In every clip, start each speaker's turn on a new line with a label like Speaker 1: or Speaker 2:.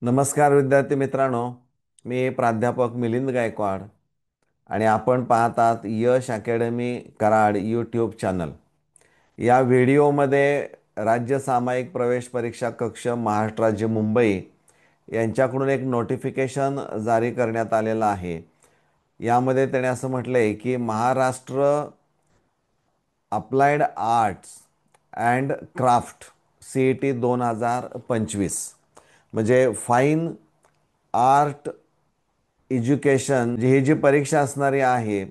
Speaker 1: नमस्कार विद्यार्थी मित्रांनो, मी प्राध्यापक मिलिंद गायकवाड आणि आपण पाहतात यश अकॅडमी कराड यूट्यूब चॅनल. या व्हिडिओमध्ये राज्य सामायिक प्रवेश परीक्षा कक्ष महाराष्ट्र राज्य मुंबई यांच्याकडून एक नोटिफिकेशन जारी करण्यात आलेलं आहे. यामध्ये त्याने असं म्हटलं आहे की Maharashtra applied arts and craft CET 2025 म्हणजे फाईन आर्ट एज्युकेशन ही जी परीक्षा असणारी आहे,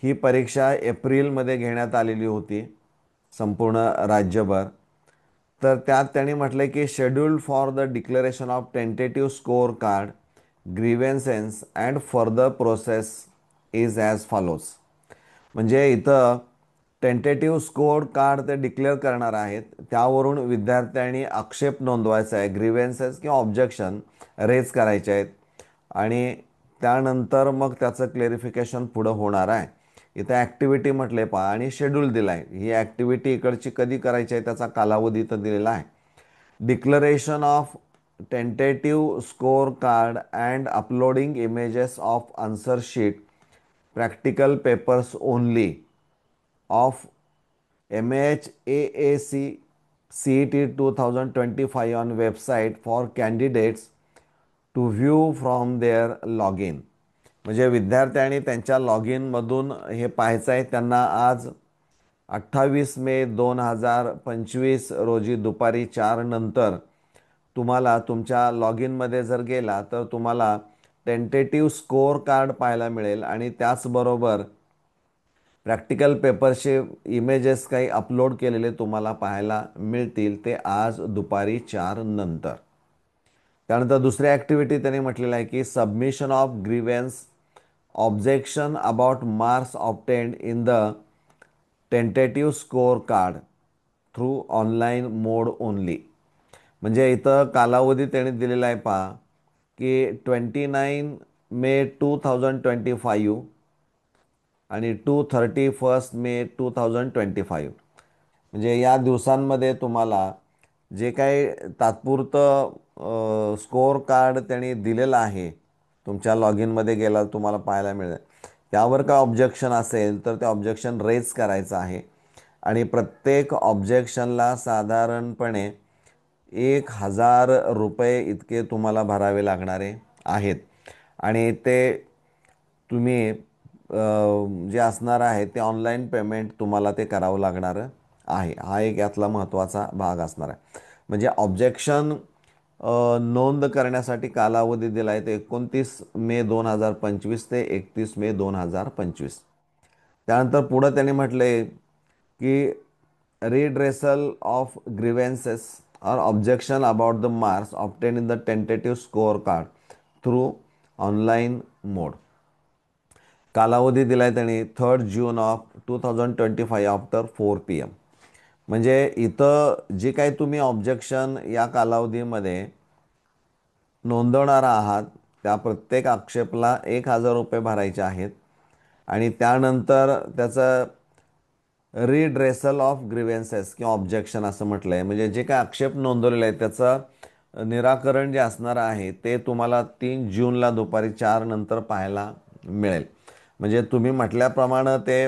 Speaker 1: ही परीक्षा एप्रिलमध्ये घेण्यात आलेली होती संपूर्ण राज्यभर. तर त्यात त्यांनी म्हटलं की scheduled for the declaration of tentative score card grievances and further process is as follows. म्हणजे इथं टेंटेटिव्ह स्कोअर कार्ड ते डिक्लेअर करणार आहेत, त्यावरून विद्यार्थ्यांनी आक्षेप नोंदवायचा आहे, ग्रीव्हन्सेस किंवा ऑब्जेक्शन रेज करायचे आहेत आणि त्यानंतर मग त्याचं क्लेरिफिकेशन पुढं होणार आहे. इथं ॲक्टिव्हिटी म्हटले पहा आणि शेड्यूल दिला आहे. ही ॲक्टिव्हिटी इकडची कधी करायची आहे त्याचा कालावधी इथं दिलेला आहे. Declaration of tentative score card and uploading images of answer sheet practical papers only of MHAAC CET 2025 on website for candidates to view from their log in. म्हणजे विद्यार्थ्यांनी त्यांच्या लॉग इनमधून हे पाहायचं आहे. त्यांना आज 28 मे 2025 रोजी दुपारी 4 नंतर तुम्हाला तुमच्या लॉग इनमध्ये जर गेला तर तुम्हाला टेंटेटिव्ह स्कोअर कार्ड पाहायला मिळेल आणि त्याचबरोबर प्रॅक्टिकल पेपरचे इमेजेस काही अपलोड केलेले तुम्हाला पाहायला मिळतील, ते आज दुपारी 4 नंतर. त्यानंतर दुसरी ॲक्टिव्हिटी त्यांनी म्हटलेलं आहे की submission of grievance objection about marks obtained in the tentative score card through online mode only. म्हणजे इथं कालावधी त्यांनी दिलेला आहे पहा की 29 मे 2025 आणि 31 मे 2025. म्हणजे या दिवसांमध्ये तुम्हाला जे काही तात्पुरतं स्कोअर कार्ड त्यांनी दिलेलं आहे, तुमच्या लॉग इनमध्ये गेला तुम्हाला पाहायला मिळेल, त्यावर काय ऑब्जेक्शन असेल तर ते ऑब्जेक्शन रेज करायचं आहे आणि प्रत्येक ऑब्जेक्शनला साधारणपणे 1,000 रुपये इतके तुम्हाला भरावे लागणारे आहेत आणि ते तुम्ही जे असणार आहे ते ऑनलाईन पेमेंट तुम्हाला ते करावं लागणार आहे. हा एक यातला महत्त्वाचा भाग असणार आहे. म्हणजे ऑब्जेक्शन नोंद करण्यासाठी कालावधी दिला आहे ते 29 मे 2025 ते 31 मे 2025. त्यानंतर पुढं त्यांनी म्हटले की रिड्रेसल ऑफ ग्रीव्हन्सेस और objection about the marks obtain in the tentative score card through online mode. कालावधी दिला आहे त्यांनी 3 जून 2025 आफ्टर 4 PM. म्हणजे इथं जे काही तुम्ही ऑब्जेक्शन या कालावधीमध्ये नोंदवणार आहात त्या प्रत्येक आक्षेपला 1,000 रुपये भरायचे आहेत आणि त्यानंतर त्याचं रिड्रेसल ऑफ ग्रीव्हन्सेस किंवा ऑब्जेक्शन असं म्हटलं आहे. म्हणजे जे काही आक्षेप नोंदवलेले आहेत त्याचं निराकरण जे असणार आहे ते तुम्हाला 3 जूनला दुपारी 4 नंतर पाहायला मिळेल. म्हणजे तुम्ही म्हटल्याप्रमाणे ते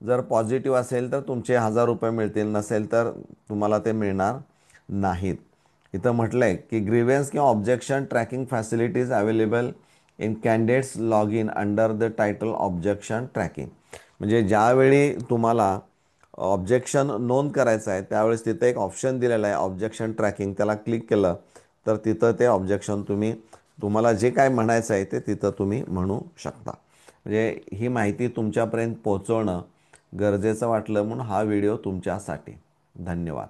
Speaker 1: जर पॉझिटिव्ह असेल तर तुमचे 1,000 रुपये मिळतील, नसेल तर तुम्हाला ते मिळणार नाहीत. इथं म्हटलं आहे की ग्रीव्हन्स किंवा objection tracking facilities available in candidates log in under the title objection tracking. म्हणजे ज्यावेळी तुम्हाला ऑब्जेक्शन नोंद करायचं आहे त्यावेळेस तिथं एक ऑप्शन दिलेलं आहे ऑब्जेक्शन ट्रॅकिंग. त्याला क्लिक केलं तर तिथं ते ऑब्जेक्शन तुम्हाला जे काय म्हणायचं आहे ते तिथं तुम्ही म्हणू शकता. म्हणजे ही माहिती तुमच्यापर्यंत पोहोचवणं गरजेचं वाटलं म्हणून हा व्हिडिओ तुमच्यासाठी. धन्यवाद.